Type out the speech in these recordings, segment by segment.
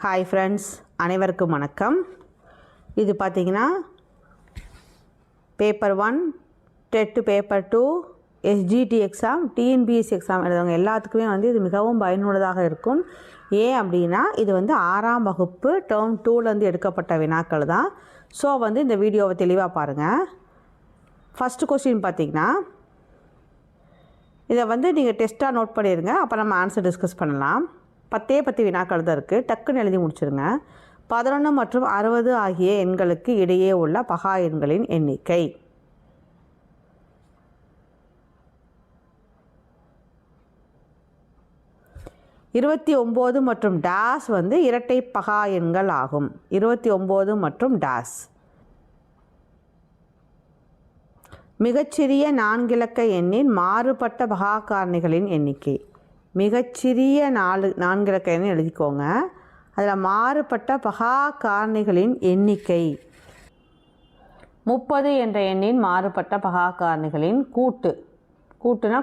Hi friends, அனைவருக்கும் வணக்கம். இது பார்த்திங்கன்னா paper 1, TET paper 2, SGT exam, TNPSC exam எழுதுறவங்க எல்லாத்துக்குமே இது மிகவும் பயனுள்ளதாக இருக்கும். ஏன் அப்படின்னா இது 6ஆம் வகுப்பு டேர்ம் 2லேருந்து எடுக்கப்பட்ட வினாக்கள் தான். ஸோ இந்த வீடியோவை தெளிவாக பாருங்கள். ஃபஸ்ட்டு கொஸ்டின் பார்த்திங்கன்னா இதை நீங்கள் டெஸ்ட்டாக நோட் பண்ணிடுங்க. அப்போ நம்ம ஆன்சர் டிஸ்கஸ் பண்ணலாம். 10 வினாக்கள் தான் இருக்குது. டக்குன்னு எழுதி முடிச்சுருங்க. 11 மற்றும் 60 ஆகிய எண்களுக்கு இடையே உள்ள பகா எண்களின் எண்ணிக்கை. இருபத்தி 29 மற்றும் டேஸ் இரட்டை பகா எண்கள் ஆகும். 29 மற்றும் டேஸ். மிகச்சிறிய 4 இலக்க எண்ணின் மாறுபட்ட பகா காரணிகளின் எண்ணிக்கை. மிகச்சிறிய 4 இலக்க எண்ணை எழுதிக்கோங்க. அதில் மாறுபட்ட பகா காரணிகளின் எண்ணிக்கை 30 என்ற எண்ணின் மாறுபட்ட பகா காரணிகளின் கூட்டுனா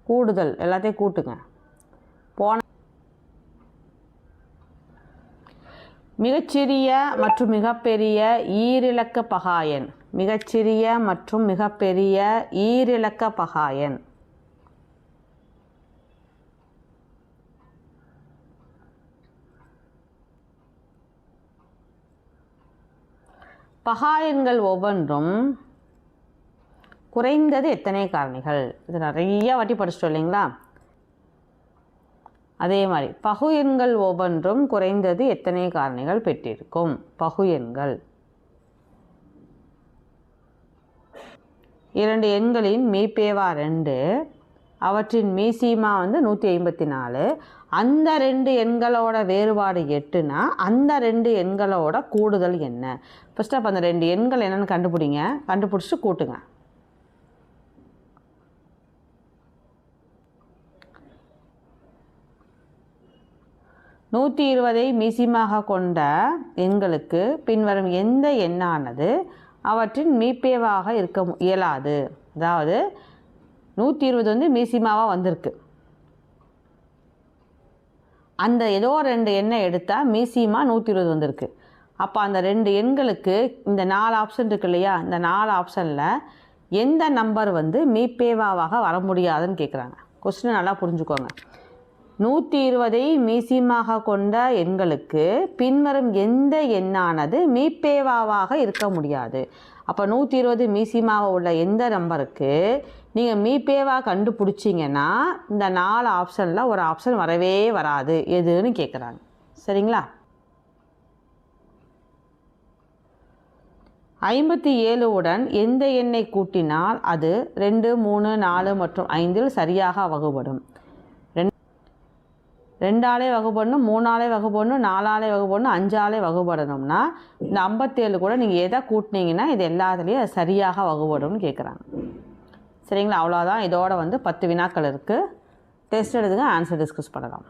கூடுதல் எல்லாத்தையும் கூட்டுங்க. மிகச்சிறிய மற்றும் மிகப்பெரிய ஈரிலக்க பகாயன். மிகச்சிறிய மற்றும் மிகப்பெரிய ஈரிலக்க பகாயன். பகாயன்கள் ஒவ்வொன்றும் குறைந்தது எத்தனை காரணிகள்? இது நிறைய வாட்டி படிச்சிட்டோம் இல்லைங்களா? அதே மாதிரி பகு எண்கள் ஒவ்வொன்றும் குறைந்தது எத்தனை காரணிகள் பெற்றிருக்கும்? பகு எண்கள் 2 எண்களின் மீப்பேவா 2, அவற்றின் மீசீமா 154. அந்த 2 எண்களோட வேறுபாடு 8னா அந்த 2 எண்களோட கூடுதல் என்ன? ஃபஸ்ட்டு அப்போ அந்த 2 எண்கள் என்னென்னு கண்டுபிடிங்க. கண்டுபிடிச்சிட்டு கூட்டுங்க. நூற்றி 120 மீசியமாக கொண்ட எண்களுக்கு பின்வரும் எந்த எண்ணானது அவற்றின் மீப்பேவாக இருக்க இயலாது? அதாவது 120 மீசியமாவாக வந்திருக்கு. அந்த ஏதோ 2 எண்ணை எடுத்தால் மீசியமா 120 வந்திருக்கு. அப்போ அந்த 2 எண்களுக்கு இந்த 4 ஆப்ஷன் இருக்கு இல்லையா? இந்த 4 ஆப்ஷனில் எந்த நம்பர் மீப்பேவாவாக வர முடியாதுன்னு கேட்குறாங்க. கொஸ்டினை நல்லா புரிஞ்சுக்கோங்க. 120 மீசியமாக கொண்ட எண்களுக்கு பின்வரும் எந்த எண்ணானது மீப்பேவாவாக இருக்க முடியாது. அப்போ 120 மீசியமாக உள்ள எந்த நம்பருக்கு நீங்கள் மீப்பேவாக கண்டுபிடிச்சிங்கன்னா இந்த 4 ஆப்ஷனில் ஒரு ஆப்ஷன் வரவே வராது. எதுன்னு கேட்குறாங்க. சரிங்களா? 57 உடன் எந்த எண்ணை கூட்டினால் அது 2, 3, 4 மற்றும் 5 சரியாக வகுபடும்? 2ஆலே வகுபடணும், 3ஆலே வகுபடணும், 4ஆலே வகுபடணும், 5ஆலே வகுபடணும்னா இந்த 57 கூட நீங்கள் எதை கூட்டினீங்கன்னா இது எல்லாத்துலேயும் அது சரியாக வகுபடும்னு கேட்குறாங்க. சரிங்களா? அவ்வளோதான். இதோட 10 வினாக்கள் இருக்குது. டெஸ்ட் எழுதுங்க, ஆன்சர் டிஸ்கஸ் பண்ணலாம்.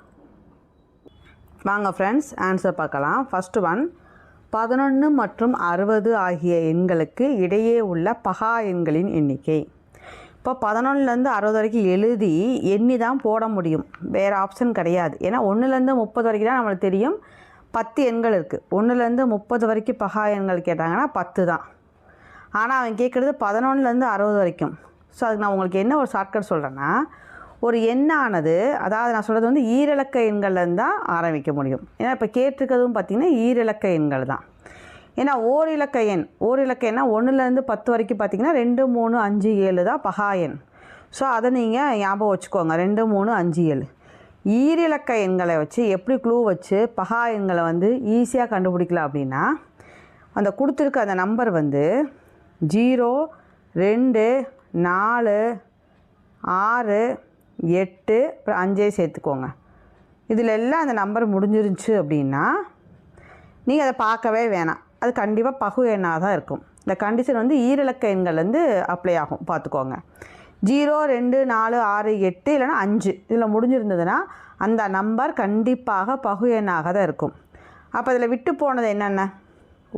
வாங்க ஃப்ரெண்ட்ஸ், ஆன்சர் பார்க்கலாம். ஃபஸ்ட்டு 11 மற்றும் 60 ஆகிய எண்களுக்கு இடையே உள்ள பகா எண்களின் எண்ணிக்கை. இப்போ 11லேருந்து 60 வரைக்கும் எழுதி எண்ணி தான் போட முடியும். வேறு ஆப்ஷன் கிடையாது. ஏன்னா 1லேருந்து 30 வரைக்கும் தான் நம்மளுக்கு தெரியும். 10 எண்கள் இருக்குது. 1லேருந்து 30 வரைக்கும் பகா எண்கள் கேட்டாங்கன்னா 10 தான். ஆனால் அவன் கேட்குறது 11லேருந்து 60 வரைக்கும். ஸோ அதுக்கு நான் உங்களுக்கு என்ன ஒரு ஷார்ட்கட் சொல்கிறேன்னா, ஒரு எண்ணானது, அதாவது நான் சொல்கிறது ஈரிலக்க எண்கள்லேருந்து தான் ஆரம்பிக்க முடியும். ஏன்னா இப்போ கேட்டிருக்கிறதும் பார்த்திங்கன்னா ஈரிலக்க எண்கள் தான். ஏன்னா ஓரிலக்க எண்ணா 1லேருந்து 10 வரைக்கும் பார்த்திங்கன்னா 2, 3, 5, 7 தான் பகா எண். ஸோ அதை நீங்கள் ஞாபகம் வச்சுக்கோங்க. 2, 3, 5, 7 ஈரிலக்க எண்களை வச்சு எப்படி க்ளூ வச்சு பகா எண்களை ஈஸியாக கண்டுபிடிக்கலாம் அப்படின்னா, அந்த கொடுத்துருக்க அந்த நம்பர் 0, 2, 4, 6, 8 அப்புறம் 5 சேர்த்துக்கோங்க. இதில் எல்லாம் அந்த நம்பர் முடிஞ்சிருந்துச்சு அப்படின்னா நீங்கள் அதை பார்க்கவே வேணாம். அது கண்டிப்பாக பகு எண்ணாக தான் இருக்கும். இந்த கண்டிஷன் ஈரிலக்க எண்கள் அப்ளை ஆகும், பார்த்துக்கோங்க. 0, 2, 4, 6, 8 இல்லைனா 5 இதில் முடிஞ்சிருந்ததுன்னா அந்த நம்பர் கண்டிப்பாக பகு எண்ணாக தான் இருக்கும். அப்போ இதில் விட்டு போனது என்னென்ன?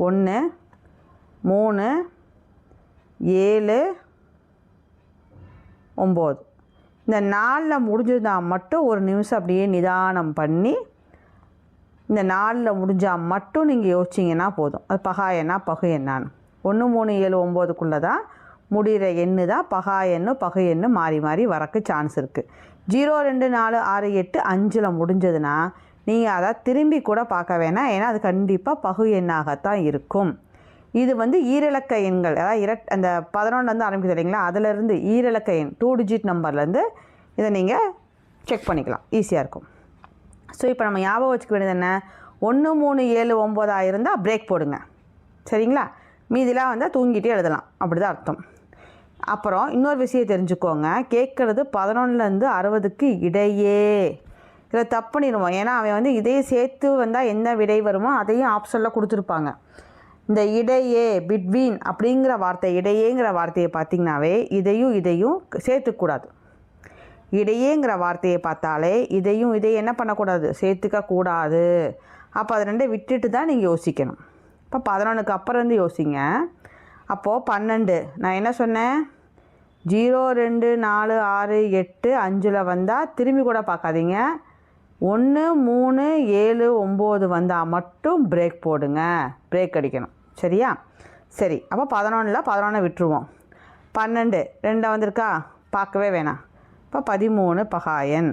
1, 3, 7, 9 இந்த 4ல் முடிஞ்சிருந்தால் மட்டும் ஒரு நிமிஷம் அப்படியே நிதானம் பண்ணி இந்த 4ல் முடிஞ்சால் மட்டும் நீங்கள் யோசிச்சிங்கன்னா போதும். அது பகா எண்ணா பகு எண்ணான்னு 1 3 7 9க்குள்ளே தான் முடிகிற எண்ணு தான் பகா எண்ணு பகு எண்ணு மாறி மாறி வரக்கு சான்ஸ் இருக்குது. 0 2 4 6 8 5ல் முடிஞ்சதுன்னா நீங்கள் அதை திரும்பி கூட பார்க்க வேணாம். ஏன்னா அது கண்டிப்பாக பகு எண்ணாகத்தான் இருக்கும். இது வந்து ஈரிலக்க எண்கள், அதாவது அந்த 11 ஆரம்பிக்குது இல்லைங்களா, அதிலேருந்து ஈரிலக்க எண் 2 டிஜிட் நம்பர்லேருந்து இதை நீங்கள் செக் பண்ணிக்கலாம், ஈஸியாக இருக்கும். ஸோ இப்போ நம்ம ஞாபகம் வச்சுக்க வேண்டியது என்ன, 1 3 7 9 இருந்தால் பிரேக் போடுங்க, சரிங்களா? மீதிலாம் வந்தால் தூங்கிட்டே எழுதலாம், அப்படி தான் அர்த்தம். அப்புறம் இன்னொரு விஷயம் தெரிஞ்சுக்கோங்க, கேட்குறது 11லேருந்து 60க்கு இடையே. இதில் தப்பு பண்ணிடுவோம். ஏன்னா அவன் வந்து இதையும் சேர்த்து வந்தால் என்ன விடை வருமோ அதையும் ஆப்ஷனில் கொடுத்துருப்பாங்க. இந்த இடையே பிட்வீன் அப்படிங்கிற வார்த்தை, இடையேங்கிற வார்த்தையை பார்த்திங்கனாவே இதையும் சேர்த்துக்கூடாது. இடையேங்கிற வார்த்தையை பார்த்தாலே இதையும் என்ன பண்ணக்கூடாது, சேர்த்துக்கக்கூடாது. அப்போ அதை ரெண்டே விட்டுட்டு தான் நீங்கள் யோசிக்கணும். இப்போ 11க்கு அப்புறம் இருந்து யோசிங்க. அப்போது 12 நான் என்ன சொன்னேன், 0 2 4 6 8 5ல் வந்தால் திரும்பி கூட பார்க்காதீங்க. 1 3 7 9 வந்தால் மட்டும் பிரேக் போடுங்க, பிரேக் அடிக்கணும், சரியா? சரி, அப்போ 11 விட்டுருவோம். 12 2 வந்திருக்கா, பார்க்கவே வேணாம். இப்போ 13 பகாயன்,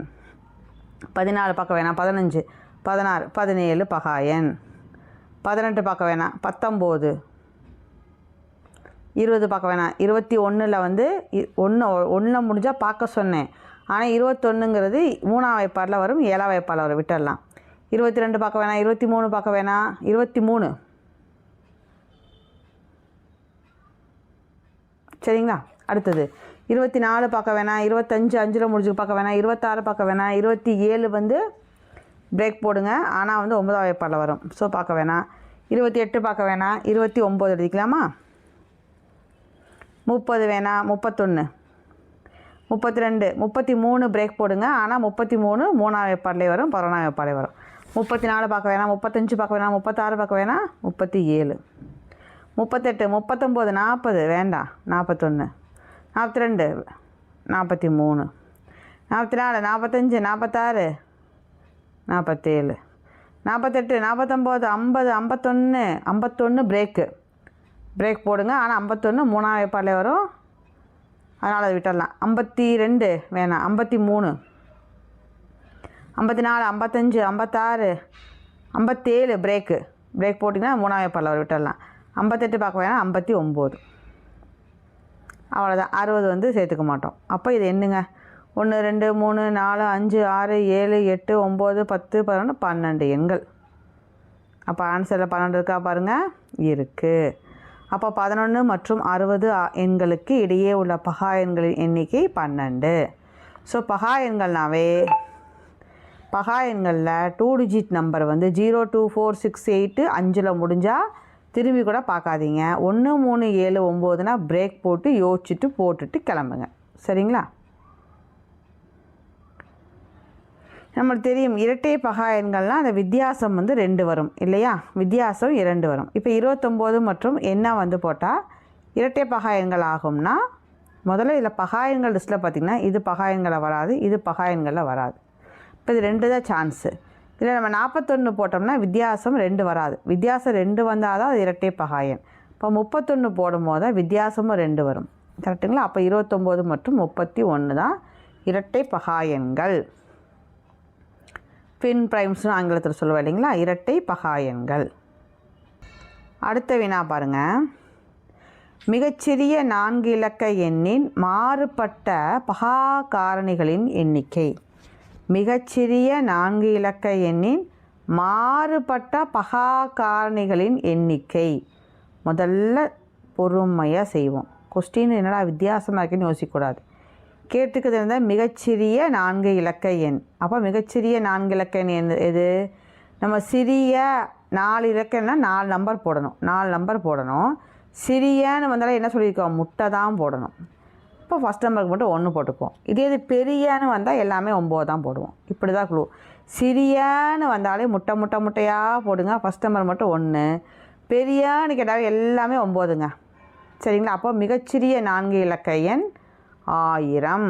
14 பார்க்க வேணாம், 15 16 17 பகாயன், 18 பார்க்க வேணாம், 19 20 பார்க்க வேணாம். 21ல் வந்து 1 முடிஞ்சால் பார்க்க சொன்னேன். ஆனால் 21ங்கிறது 3ஆம் வாய்ப்பாடில் வரும், 7ஆம் வாய்ப்பாடில் வரும், விட்டுடலாம். 22 பார்க்க வேணாம், 23 பார்க்க வேணாம், 23 சரிங்களா? அடுத்தது 24 பார்க்க வேணாம், 25 5ல் முடிஞ்சு பார்க்க வேணாம், 26 பார்க்க வேணாம், 27 வந்து பிரேக் போடுங்க, ஆனால் வந்து 9ஆம் வாய்ப்பாடில் வரும், ஸோ பார்க்க வேணாம். 28 பார்க்க வேணாம், 29 எழுதிக்கலாமா? 30 வேணாம், 31 32 33 பிரேக் போடுங்க, ஆனால் 33 3ஆம் வாய்ப்பாடிலே வரும், 11ஆம் வாய்ப்பாடிலே வரும். 34 பார்க்க வேணாம், 35 பார்க்க வேணாம், 36 பார்க்க வேணாம், 37 38 39 40 வேண்டாம், 41 42 43 44 45 46 47 48 49 50 51 பிரேக் போடுங்க, ஆனால் 51 3ஆம் வாய்ப்பாடிலே வரும், அதனால் அதை விட்டுடலாம். 52 வேணாம், 53 54 55 56 57 பிரேக் போட்டிங்கன்னா 3ஆம் வாய்ப்பாடில் வரும், விட்டுடலாம். 58 பார்க்க வேணாம், 59 அவ்வளோதான். 60 வந்து சேர்த்துக்க மாட்டோம். அப்போ இது என்னங்க, 1 2 3 4 5 6 7 8 9 10 11 12 எண்கள். அப்போ ஆன்சரில் 12 இருக்கா பாருங்கள், இருக்குது. அப்போ 11 மற்றும் 60 எண்களுக்கு இடையே உள்ள பகா எண்களின் எண்ணிக்கை 12. ஸோ பகா எண்கள்னாவே பகா எண்களில் 2 டிஜிட் நம்பர் வந்து 0 2 4 6 8 5ல் முடிஞ்சால் திரும்பி கூட பார்க்காதீங்க. 1 3 7 9னா பிரேக் போட்டு யோசிச்சுட்டு போட்டுட்டு கிளம்புங்க, சரிங்களா? நம்மளுக்கு தெரியும் இரட்டை பகா எண்கள்னால் அந்த வித்தியாசம் வந்து 2 வரும் இல்லையா, வித்தியாசம் 2 வரும். இப்போ 29 மற்றும் என்ன வந்து போட்டால் இரட்டை பகா எண்கள் ஆகும்னா, முதல்ல இதில் பகா எண்கள் லிஸ்ட்டில் பார்த்திங்கன்னா இது பகா எண்களில் வராது, இது பகா எண்களில் வராது. இப்போ இது 2 தான் சான்ஸு. இதில் நம்ம 41 போட்டோம்னா வித்தியாசம் 2 வராது, வித்தியாசம் 2 வந்தால் தான் அது இரட்டை பகா எண். இப்போ 31 போடும் போது தான் வித்தியாசமும் 2 வரும், கரெக்டுங்களா? அப்போ 29 மற்றும் 31 தான் இரட்டை பகா எண்கள். பின் பிரைம்ஸ்னு ஆங்கிலத்தில் சொல்லுவோம் இல்லைங்களா, இரட்டை பகா எண்கள். அடுத்த வினா பாருங்கள், மிகச்சிறிய 4 இலக்க எண்ணின் மாறுபட்ட பகா காரணிகளின் எண்ணிக்கை. மிகச்சிறிய 4 இலக்க எண்ணின் மாறுபட்ட பகா காரணிகளின் எண்ணிக்கை. முதல்ல பொறுமையாக செய்வோம். கொஸ்டின் என்னடா வித்தியாசமாக இருக்குன்னு யோசிக்கக்கூடாது. கேட்டுக்கிறது இருந்தால் மிகச்சிறிய 4 இலக்க எண். அப்போ மிகச்சிறிய 4 இலக்க எண் எது? நம்ம சிறிய 4 இலக்கன்னா 4 நம்பர் போடணும், 4 நம்பர் போடணும். சிறியன்னு வந்தாலும் என்ன சொல்லியிருக்கோம், முட்டை தான் போடணும். இப்போ ஃபஸ்ட் நம்பருக்கு மட்டும் 1 போட்டுக்குவோம். இதே இது பெரியன்னு வந்தால் எல்லாமே 9 தான் போடுவோம். இப்படி தான் க்ளூ. சிறியன்னு வந்தாலே முட்டையாக போடுங்க, ஃபஸ்ட் நம்பர் மட்டும் 1. பெரியான்னு கேட்டாலும் எல்லாமே 9ங்க, சரிங்களா? அப்போ மிகச்சிறிய 4 இலக்க எண் 1000.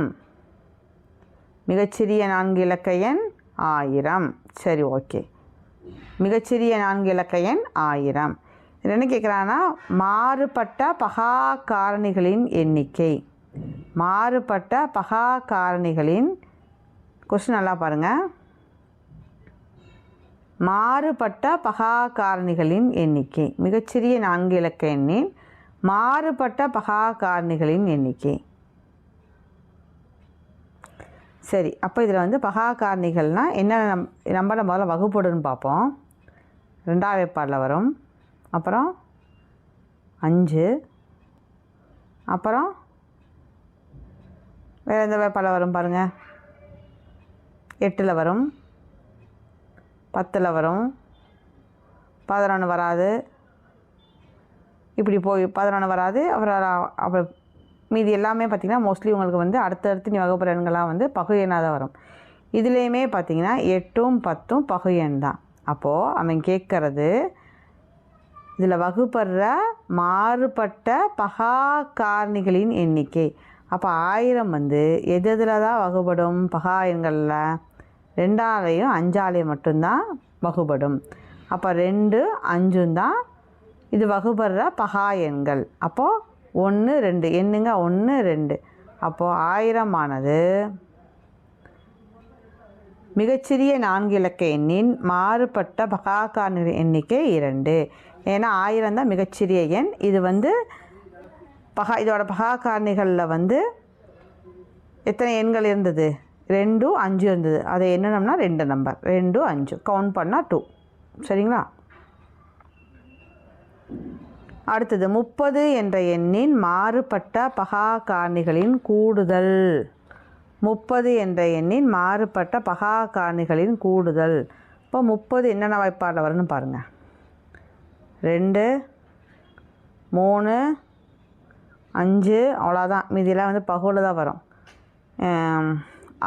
மிகச்சிறிய 4 இலக்க எண் 1000. சரி, ஓகே. மிகச்சிறிய 4 இலக்க எண் 1000. இதில் என்ன கேட்குறாங்கன்னா மாறுபட்ட பகா காரணிகளின் எண்ணிக்கை. மாறுபட்ட பகா காரணிகளின் கொஸ்டின் நல்லா பாருங்கள். மாறுபட்ட பகா காரணிகளின் எண்ணிக்கை, மிகச்சிறிய 4 இலக்க எண்ணின் மாறுபட்ட பகா காரணிகளின் எண்ணிக்கை. சரி, அப்போ இதில் வந்து பகா காரணிகள்னால் என்ன நம்பரை முதல்ல வகுப்படுன்னு பார்ப்போம். 2ஆம் வேப்பாடில் வரும், அப்புறம் 5, அப்புறம் வேறு எந்த வேப்பாடில் வரும் பாருங்கள். 8ல் வரும், 10ல் வரும், 11 வராது, இப்படி போய் 11 வராது. அப்புறம் மீதி எல்லாமே பார்த்திங்கன்னா மோஸ்ட்லி உங்களுக்கு வந்து அடுத்தடுத்து நீ வகுப்பு எண்கள்லாம் வந்து பகு எண்ணாக தான் வரும். இதுலேயுமே பார்த்திங்கன்னா 8ம் 10ம் பகு எண் தான். அப்போது அவன் கேட்குறது இதில் வகுப்படுற மாறுபட்ட பகா காரணிகளின் எண்ணிக்கை. அப்போ 1000 வந்து எதில் தான் வகுப்படும்? பகா எண்களில் 2ஆலையும் 5ஆலையும் மட்டும்தான் வகுப்படும். அப்போ 2, 5 தான் இது வகுப்படுற பகா எண்கள். அப்போது 1, 2 எண்ணுங்க, 1, 2. அப்போது 1000 ஆனது மிகச்சிறிய 4 இலக்க எண்ணின் மாறுபட்ட பகா காரணிகளின் எண்ணிக்கை 2. ஏன்னா 1000 தான் மிகச்சிறிய எண். இது வந்து இதோட பகா காரணிகளில் வந்து எத்தனை எண்கள் இருந்தது? 2, 5 இருந்தது. அதை என்னன்னா 2 நம்பர், 2, 5 கவுண்ட் பண்ணால் 2. சரிங்களா? அடுத்தது 30 என்ற எண்ணின் மாறுபட்ட பகா காரணிகளின் கூடுதல். 30 என்ற எண்ணின் மாறுபட்ட பகா காரணிகளின் கூடுதல். இப்போ 30 என்னென்ன வாய்ப்பாடில் வரும்னு பாருங்கள். 2, 3, 5 அவ்வளோதான். மீதியெல்லாம் வந்து பகுவில் தான் வரும்.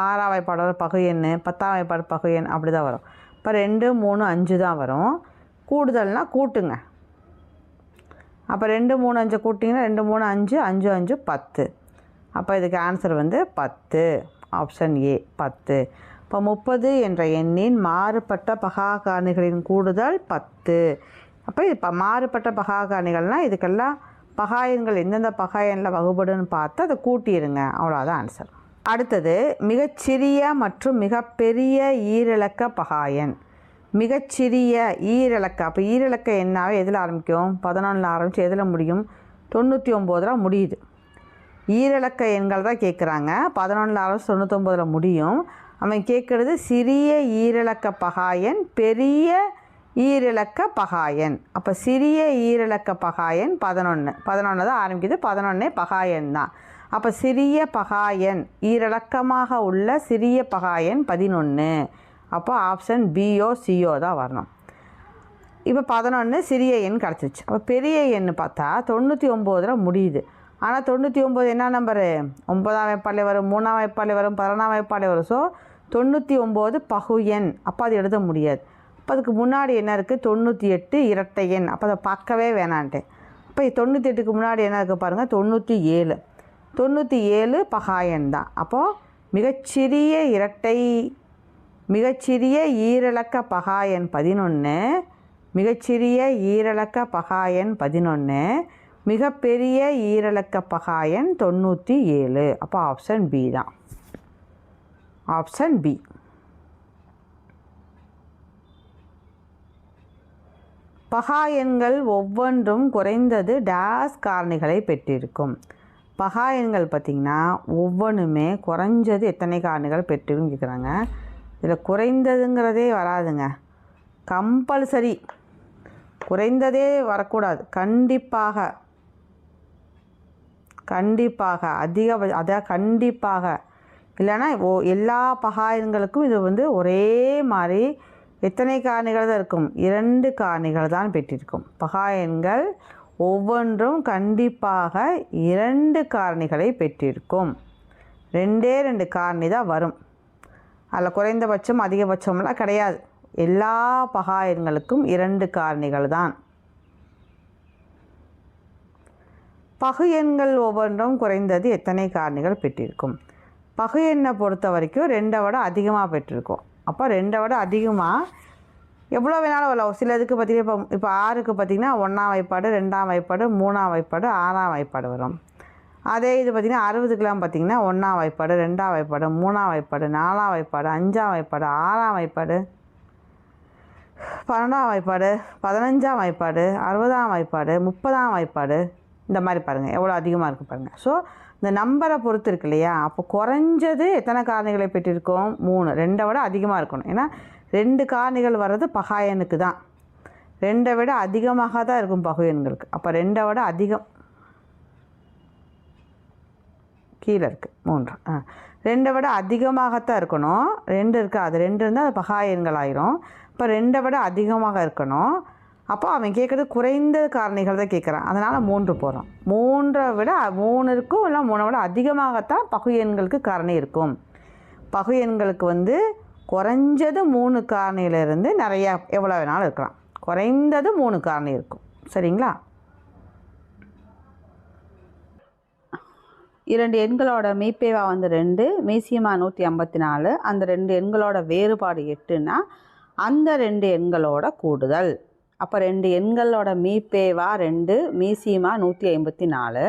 6ஆம் வாய்ப்பாடு பகு எண், 10ஆம் வாய்ப்பாடு பகு எண், அப்படி தான் வரும். இப்போ 2, 3, 5 தான் வரும். கூடுதல்னால் கூட்டுங்க. அப்போ 2, 3, 5 கூட்டிங்கன்னா 2, 3, 5, 5, 5, 10. அப்போ இதுக்கு ஆன்சர் வந்து 10. Option A 10. இப்போ 30 என்ற எண்ணின் மாறுபட்ட பகா காரணிகளின் கூடுதல் 10. அப்போ இது மாறுபட்ட பகா காரணிகள்னால் இதுக்கெல்லாம் பகா எண்கள் எந்தெந்த பகா எண்ணில் வகுப்படுன்னு பார்த்து அதை கூட்டிடுங்க. அவ்வளோதான் ஆன்சர். அடுத்தது மிகச்சிறிய மற்றும் மிகப்பெரிய ஈரிலக்க பகா எண். மிகச்சிறிய ஈரிலக்க, அப்போ ஈரிலக்க எண்ணாவே எதில் ஆரம்பிக்கும்? 11ல் ஆரம்பித்து எதில் முடியும்? 99 முடியுது. ஈரிலக்க எண்கள் தான் கேட்குறாங்க. 11ல் ஆரம்பித்து 99 முடியும். அவன் கேட்குறது சிறிய ஈரிலக்க பகா எண், பெரிய ஈரிலக்க பகா எண். அப்போ சிறிய ஈரிலக்க பகா எண் 11 தான் ஆரம்பிக்குது. 11 பகா எண் தான். அப்போ சிறிய பகா எண் ஈரிலக்கமாக உள்ள சிறிய பகா எண் 11. அப்போ ஆப்ஷன் பியோ சியோ தான் வரணும். இப்போ 11 சிறிய எண் கிடச்சிச்சு. அப்போ பெரிய எண் பார்த்தா 99 முடியுது. ஆனால் 99 என்ன நம்பரு? 9ஆம் வாய்ப்பாடில் வரும், 3ஆம் வாய்ப்பாடில் வரும், 11ஆம் வாய்ப்பாடில் வரும். ஸோ 99 பகு எண். அப்போ அது எழுத முடியாது. அப்போ அதுக்கு முன்னாடி என்ன இருக்குது? 98 இரட்டை எண். அப்போ அதை பார்க்கவே வேணான்ட்டேன். அப்போ 98க்கு முன்னாடி என்ன இருக்குது பாருங்கள்? 97. 97 பகா எண் தான். அப்போது மிகச்சிறிய ஈரிலக்க பகா எண் 11, மிகச்சிறிய ஈரிலக்க பகா எண் 11, மிகப்பெரிய ஈரிலக்க பகா எண் 97. அப்போ ஆப்ஷன் பி தான். Option B. பகா எண்கள் ஒவ்வொன்றும் குறைந்தது டேஸ் காரணிகளை பெற்றிருக்கும். பகா எண்கள் பார்த்திங்கன்னா ஒவ்வொன்றுமே குறைஞ்சது எத்தனை காரணிகள் பெற்றிருக்குன்னு கேட்குறாங்க. இதில் குறைந்ததுங்கிறதே வராதுங்க. கம்பல்சரி குறைந்ததே வரக்கூடாது. கண்டிப்பாக அதான் கண்டிப்பாக இல்லைன்னா எல்லா பகா எண்களுக்கும் இது வந்து ஒரே மாதிரி எத்தனை காரணிகள் தான் இருக்கும்? 2 காரணிகள் தான் பெற்றிருக்கும். பகா எண்கள் ஒவ்வொன்றும் கண்டிப்பாக 2 காரணிகளை பெற்றிருக்கும். 2 காரணி தான் வரும். அதில் குறைந்தபட்சம் அதிகபட்சம்லாம் கிடையாது. எல்லா பகா எண்களுக்கும் 2 காரணிகள் தான். பகு எண்கள் ஒவ்வொன்றும் குறைந்தது எத்தனை காரணிகள் பெற்றிருக்கும்? பகு எண்ணை பொறுத்த வரைக்கும் 2 விட அதிகமாக பெற்றிருக்கும். அப்போ 2 விட அதிகமாக எவ்வளோ வேணாலும் வரலாம். சில இதுக்கு பார்த்திங்கன்னா இப்போ 6க்கு பார்த்திங்கன்னா 1ஆம் வாய்ப்பாடு 2ஆம் வாய்ப்பாடு 3ஆம் வாய்ப்பாடு 6ஆம் வாய்ப்பாடு வரும். அதே இது பார்த்திங்கன்னா 60க்கெலாம் பார்த்திங்கன்னா 1ஆம் வாய்ப்பாடு 2ஆம் வாய்ப்பாடு 3ஆம் வாய்ப்பாடு 4ஆம் வாய்ப்பாடு 5ஆம் வாய்ப்பாடு 6ஆம் வாய்ப்பாடு 12ஆம் வாய்ப்பாடு 15ஆம் வாய்ப்பாடு 60ஆம் வாய்ப்பாடு 30ஆம் வாய்ப்பாடு இந்த மாதிரி பாருங்கள் எவ்வளோ அதிகமாக இருக்குது பாருங்கள். ஸோ இந்த நம்பரை பொறுத்து இருக்கு இல்லையா? அப்போ குறைஞ்சது எத்தனை காரணிகளை பெற்றிருக்கோம்? 3. 2ஐ விட அதிகமாக இருக்கணும். ஏன்னா 2 காரணிகள் வர்றது பகாயனுக்கு தான். 2ஐ விட அதிகமாக தான் இருக்கும் பகுயன்களுக்கு. அப்போ 2ஐ விட அதிகம் கீழே இருக்குது 3. 2ஐ விட அதிகமாகத்தான் இருக்கணும். 2 இருக்குது, அது 2 இருந்தால் அது பகாயன்கள் ஆயிரும். இப்போ 2ஐ விட அதிகமாக இருக்கணும். அப்போ அவன் கேட்குறது குறைந்த காரணிகள் தான் கேட்குறான். அதனால் 3 போகிறோம். 3ஐ விட 3 இருக்கும், இல்லை 3ஐ விட அதிகமாகத்தான் பகுயன்களுக்கு காரணி இருக்கும். பகுயன்களுக்கு குறைஞ்சது 3 காரணியிலேருந்து நிறையா எவ்வளோ வேணாலும் இருக்கலாம். குறைந்தது 3 காரணி இருக்கும். சரிங்களா? 2 எண்களோட மீப்பேவா 2, மீசியமா 154. அந்த 2 எண்களோட வேறுபாடு 8னா அந்த 2 எண்களோட கூடுதல். அப்போ 2 எண்களோட மீப்பேவா 2, மீசியமா 154.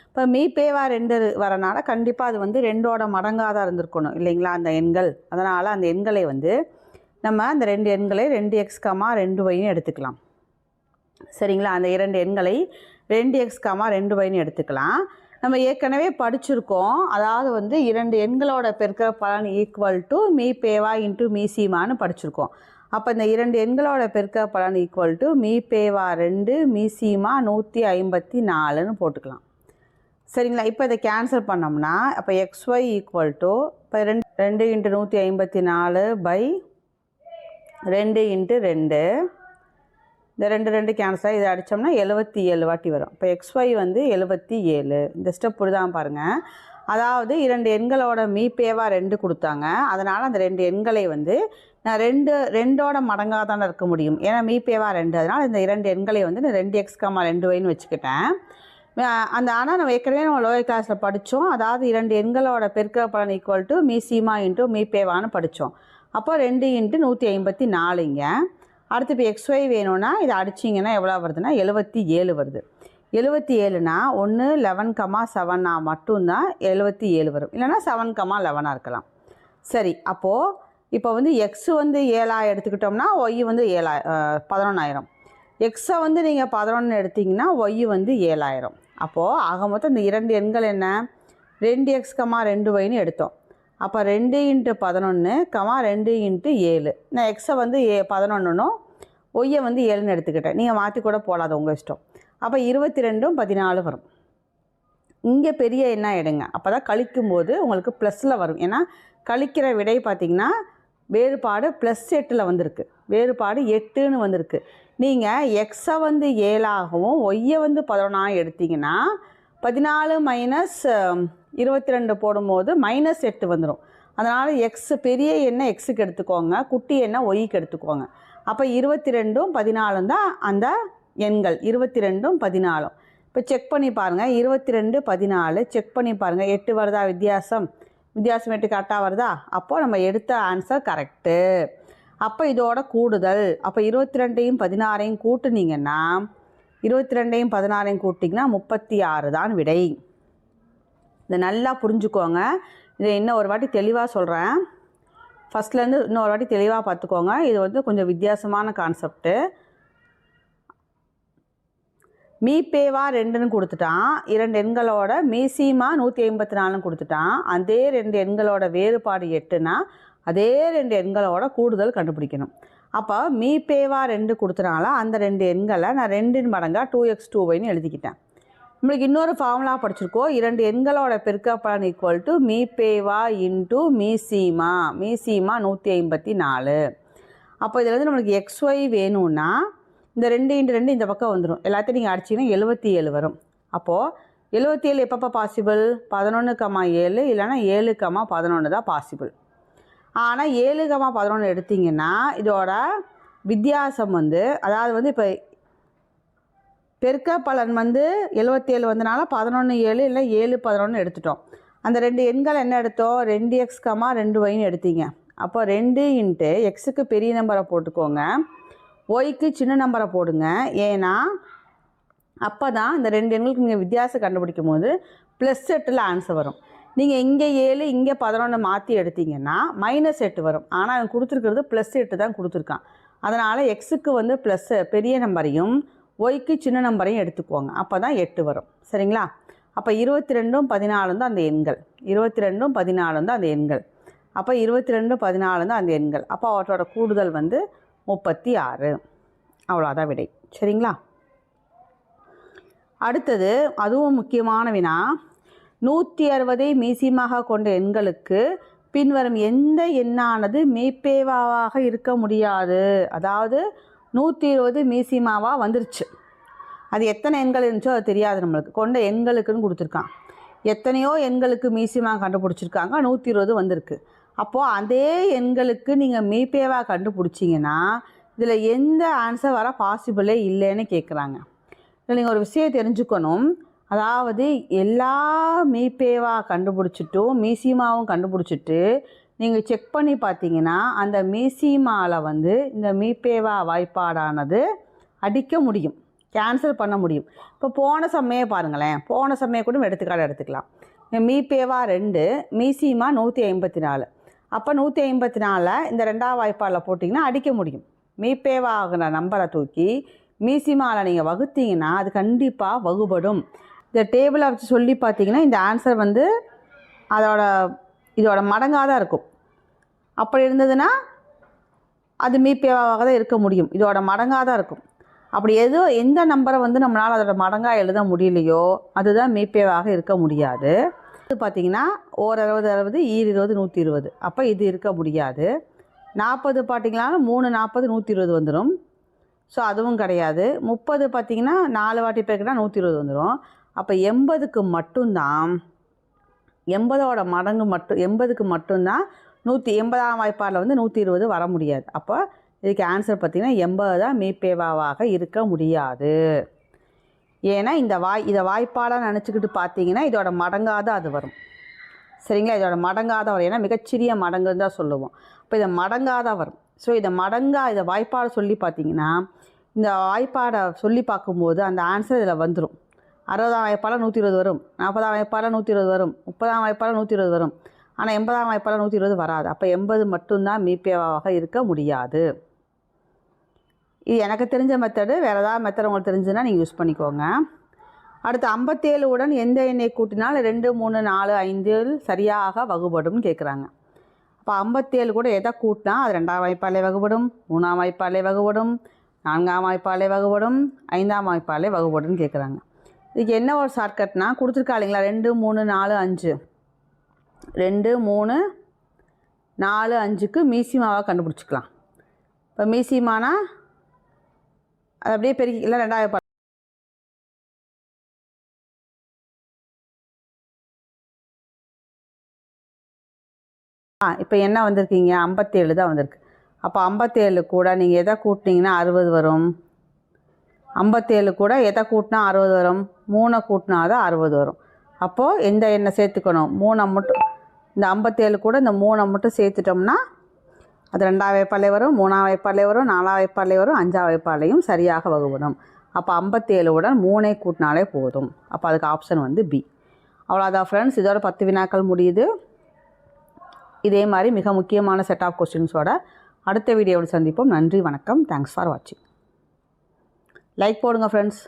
இப்போ மீப்பேவா 2 வரனால கண்டிப்பாக அது 2ஓட மடங்காக தான் இருந்திருக்கணும் இல்லைங்களா அந்த எண்கள். அதனால் அந்த எண்களை நம்ம அந்த 2 எண்களை 2x, 2y எடுத்துக்கலாம். சரிங்களா? அந்த 2 எண்களை 2x, 2y எடுத்துக்கலாம். நம்ம ஏற்கனவே படிச்சிருக்கோம். அதாவது 2 எண்களோட பெருக்கல் பலன் ஈக்குவல் டு மீப்பேவா இன்ட்டு மீசிமான்னு படிச்சிருக்கோம். அப்போ இந்த 2 எண்களோட பெருக்கல் பலன் ஈக்குவல் டு மீப்பேவா 2, மீசிமா 154ன்னு போட்டுக்கலாம். சரிங்களா? இப்போ இதை கேன்சல் பண்ணோம்னா அப்போ xy ஈக்குவல் டு இப்போ 2 × 154 பை 2 × 2. இந்த 2 கேன்சல் இதை அடித்தோம்னா 77 வாட்டி வரும். இப்போ xy 77. இந்த ஸ்டெப் புரிதான் பாருங்கள். அதாவது 2 எண்களோட மீப்பேவா 2 கொடுத்தாங்க. அதனால் அந்த 2 எண்களை நான் 2ஓட மடங்காக தானே இருக்க முடியும். ஏன்னா மீப்பேவா 2. அதனால் இந்த 2 எண்களை நான் 2x, 2yன்னு வச்சுக்கிட்டேன். ஆனால் நம்ம ஏற்கனவே நம்ம லோயர் கிளாஸில் படித்தோம். அதாவது 2 எண்களோட பெருக்கல் பலன் ஈக்குவல் டு மீசிமா இன்ட்டு மீப்பேவான்னு படித்தோம். அப்போ 2 × 154ங்க. அடுத்து இப்போ xy வேணும்னா இதை அடிச்சிங்கன்னா எவ்வளோ வருதுன்னா 77 வருது. 77னா 1 11, 7 மட்டும்தான் 77 வரும். இல்லைனா 7, 11 இருக்கலாம். சரி, அப்போது இப்போ x 7 எடுத்துக்கிட்டோம்னா y 11,000. எக்ஸை நீங்கள் 11 எடுத்திங்கன்னா y 7,000. அப்போது ஆக மொத்தம் இந்த 2 எண்கள் என்ன? 2x, 2yன்னு எடுத்தோம். அப்போ 2 × 11, 2 × 7. நான் எக்ஸை 11னும் ஒய்யை 7ன்னு எடுத்துக்கிட்டேன். நீங்கள் மாற்றி கூட போடாது, உங்கள் இஷ்டம். அப்போ 22, 14 வரும். இங்கே பெரிய எண்ணா எடுங்க. அப்போ தான் கழிக்கும்போது உங்களுக்கு ப்ளஸில் வரும். ஏன்னா கழிக்கிற விடை பார்த்திங்கன்னா வேறுபாடு +8 வந்திருக்கு. வேறுபாடு 8ன்னு வந்திருக்கு. நீங்கள் எக்ஸை 7ஆகவும் ஒய்யை 11 எடுத்திங்கன்னா 14 - 22 போடும்போது -8 வந்துடும். அதனால் எக்ஸ் பெரிய எண்ணெய் எக்ஸுக்கு எடுத்துக்கோங்க, குட்டி எண்ணெய் ஒய்க்கு எடுத்துக்கோங்க. அப்போ 22, 14 தான் அந்த எண்கள். 22, 14. இப்போ செக் பண்ணி பாருங்கள். 22, 14 செக் பண்ணி பாருங்கள். 8 வருதா வித்தியாசம்? 8 கரெக்டாக வருதா? அப்போது நம்ம எடுத்த ஆன்சர் கரெக்டு. அப்போ இதோட கூடுதல். அப்போ 22ஐயும் 16ஐயும் கூட்டுனீங்கன்னா 22ஐயும் 16ஐயும் கூட்டிங்கன்னா 36 தான் விடை. இதை நல்லா புரிஞ்சுக்கோங்க. இதை இன்னும் ஒரு வாட்டி தெளிவாக சொல்கிறேன். ஃபஸ்ட்லேருந்து இன்னொரு வாட்டி தெளிவாக பார்த்துக்கோங்க. இது கொஞ்சம் வித்தியாசமான கான்செப்ட்டு. மீப்பேவா 2ன்னு கொடுத்துட்டான். 2 எண்களோட மீசிமா 154ன்னு கொடுத்துட்டான். அதே 2 எண்களோட வேறுபாடு 8னா அதே 2 எண்களோட கூடுதல் கண்டுபிடிக்கணும். அப்போ மீப்பேவா 2 கொடுத்தனால அந்த 2 எண்களை நான் 2 மடங்காக 2x, 2yன்னு எழுதிக்கிட்டேன். நம்மளுக்கு இன்னொரு ஃபார்முலா படிச்சிருக்கோம். 2 எண்களோட பெருக்கல் பலன் ஈக்குவல் டு மீப்பேவா இன்ட்டு மீசிமா. மீசிமா 154. அப்போ இதில் நம்மளுக்கு xy வேணும்னா இந்த 2 × 2 இந்த பக்கம் வந்துடும். எல்லாத்தையும் நீங்கள் அடிச்சிங்கன்னா 77 வரும். அப்போது 77 எப்பப்போ பாசிபிள்? 11, 7 இல்லைனா 7, 11 தான் பாசிபிள். ஆனால் 7, 11 எடுத்திங்கன்னா இதோட வித்தியாசம் அதாவது இப்போ பெருக்க பலன் 77 வந்தனால 11, 7 இல்லை 7, 11 எடுத்துட்டோம். அந்த 2 எண்கள் என்ன எடுத்தோம்? 2x, 2yன்னு எடுத்தீங்க. அப்போ 2 இன்ட்டு எக்ஸுக்கு பெரிய நம்பரை போட்டுக்கோங்க, ஒய்க்கு சின்ன நம்பரை போடுங்க. ஏன்னா அப்போ தான் இந்த 2 எண்களுக்கு நீங்கள் வித்தியாசம் கண்டுபிடிக்கும் போது +8 ஆன்சர் வரும். நீங்கள் இங்கே 7 இங்கே 11 மாற்றி எடுத்தீங்கன்னா -8 வரும். ஆனால் அவன் கொடுத்துருக்கிறது +8 தான் கொடுத்துருக்கான். அதனால் எக்ஸுக்கு வந்து பெரிய நம்பரையும் ஒய்க்கு சின்ன நம்பரையும் எடுத்துக்குவாங்க. அப்போ தான் 8 வரும். சரிங்களா? அப்போ 22ம் 14 தான் அந்த எண்கள். 22ம் 14 தான் அந்த எண்கள். அப்போ 22 14 தான் அந்த எண்கள். அப்போ அவற்றோட கூடுதல் வந்து 36. அவ்வளோதான் விடை. சரிங்களா? அடுத்தது அதுவும் முக்கியமான வினா, 160ஐ மீசியமாக கொண்ட எண்களுக்கு பின்வரும் எந்த எண்ணானது மீப்பேவாக இருக்க முடியாது. அதாவது 120 மீசிமாவாக வந்துருச்சு. அது எத்தனை எண்கள் இருந்துச்சோ அது தெரியாது நம்மளுக்கு. கொண்ட எண்களுக்குன்னு கொடுத்துருக்கான். எத்தனையோ எண்களுக்கு மீசிமாக கண்டுபிடிச்சிருக்காங்க, 120 வந்திருக்கு. அப்போது அதே எண்களுக்கு நீங்கள் மீப்பேவாக கண்டுபிடிச்சிங்கன்னா இதில் எந்த ஆன்சர் வர பாசிபிளே இல்லைன்னு கேட்குறாங்க. இதில் நீங்கள் ஒரு விஷயம் தெரிஞ்சுக்கணும். அதாவது எல்லா மீப்பேவாக கண்டுபிடிச்சிட்டும் மீசிமாவும் கண்டுபிடிச்சிட்டு நீங்கள் செக் பண்ணி பார்த்தீங்கன்னா அந்த மீசிமாவில் வந்து இந்த மீப்பேவா வாய்ப்பாடானது அடிக்க முடியும், கேன்சல் பண்ண முடியும். இப்போ போன சமயம் பாருங்களேன், போன சமயம் கூட எடுத்துக்கலாம். மீப்பேவா 2, மீசிமா 154. அப்போ 154 இந்த 2ஆம் வாய்ப்பாடில் போட்டிங்கன்னா அடிக்க முடியும். மீப்பேவாகிற நம்பரை தூக்கி மீசிமாவில் நீங்கள் வகுத்தீங்கன்னா அது கண்டிப்பாக வகுபடும். இந்த டேபிளை வச்சு சொல்லி பார்த்தீங்கன்னா இந்த ஆன்சர் வந்து இதோட மடங்காக தான் இருக்கும். அப்படி இருந்ததுன்னா அது மீப்பேவாக தான் இருக்க முடியும், இதோட மடங்காக தான் இருக்கும். அப்படி எந்த நம்பரை வந்து நம்மளால் அதோட மடங்காக எழுத முடியலையோ அதுதான் மீப்பேவாக இருக்க முடியாது. இது பார்த்திங்கன்னா 1 60 20 120. அப்போ இது இருக்க முடியாது. 40 பார்த்திங்கன்னா 3 40 120 வந்துடும். ஸோ அதுவும் கிடையாது. 30 பார்த்திங்கன்னா 4 வாட்டி பேருக்குன்னா 120 வந்துடும். அப்போ 80க்கு மட்டும்தான், 80ஓட மடங்கு மட்டும் 80க்கு மட்டும்தான் 180ஆம் வாய்ப்பாடில் வந்து 120 வர முடியாது. அப்போ இதுக்கு ஆன்சர் பார்த்திங்கன்னா 80 தான் மீப்பேவாக இருக்க முடியாது. ஏன்னா இதை வாய்ப்பாடாக நினச்சிக்கிட்டு பார்த்தீங்கன்னா இதோட மடங்காக தான் அது வரும். சரிங்களா? இதோட மடங்காக தான் வரும். ஏன்னா மிகச்சிறிய மடங்குன்னு தான் சொல்லுவோம். இப்போ இதை மடங்காக தான் வரும். ஸோ இதை வாய்ப்பாடை சொல்லி பார்த்தீங்கன்னா இந்த வாய்ப்பாடை சொல்லி பார்க்கும்போது அந்த ஆன்சர் இதில் வந்துடும். 60ஆம் வாய்ப்பாடில் 120 வரும், 40ஆம் வாய்ப்பாடில் 120 வரும், 30ஆம் வாய்ப்பாடில் 120 வரும். ஆனால் 80ஆம் வாய்ப்பாடில் 120 வராது. அப்போ 80 மட்டும்தான் மீப்பேவாக இருக்க முடியாது. இது எனக்கு தெரிஞ்ச மெத்தடு. வேறு ஏதாவது மெத்தட் உங்களுக்கு தெரிஞ்சுன்னா நீங்கள் யூஸ் பண்ணிக்கோங்க. அடுத்து 57 உடன் எந்த எண்ணை கூட்டினால் 2 3 4 5 சரியாக வகுபடும் கேட்குறாங்க. அப்போ 57 கூட எதை கூட்டினா அது 2ஆம் வாய்ப்பாலே வகுபடும், 3ஆம் வாய்ப்பாலே வகுபடும், 4ஆம் வாய்ப்பாலே வகுபடும், 5ஆம் வாய்ப்பாலே வகுபடும் கேட்குறாங்க. இதுக்கு என்ன ஒரு ஷார்ட்கட்னா கொடுத்துருக்கா இல்லைங்களா, 2 3 4 5 2 3 4 5க்கு மீசிமாவாக கண்டுபிடிச்சிக்கலாம். இப்போ மீசிமானா அது அப்படியே பெருக்கிக்கலாம். 2ஆம் வாய்ப்பாடு இப்போ என்ன வந்திருக்கீங்க, 57 தான் வந்திருக்கு. அப்போ 57 கூட நீங்கள் எதை கூட்டினீங்கன்னா 60 வரும். 57 கூட எதை கூட்டினா 60 வரும், 3 கூட்டினா தான் 60 வரும். அப்போது எந்த எண்ணை சேர்த்துக்கணும், 3 மட்டும். இந்த 57 கூட இந்த 3 மட்டும் சேர்த்துட்டோம்னா அது 2ஆம் வாய்ப்பாலே வரும், 3ஆம் வாய்ப்பாலே வரும், 4ஆம் வாய்ப்பாலே வரும், 5ஆம் வாய்ப்பாலையும் சரியாக வகுபடும். அப்போ 57 உடன் 3 கூட்டினாலே போதும். அப்போ அதுக்கு ஆப்ஷன் வந்து பி. அவ்வளோதான் ஃப்ரெண்ட்ஸ், இதோட 10 வினாக்கள் முடியுது. இதே மாதிரி மிக முக்கியமான செட் ஆஃப் கொஸ்டின்ஸோட அடுத்த வீடியோவில் சந்திப்போம். நன்றி, வணக்கம். தேங்க்ஸ் ஃபார் வாட்சிங். லைக் போடுங்க ஃப்ரெண்ட்ஸ்.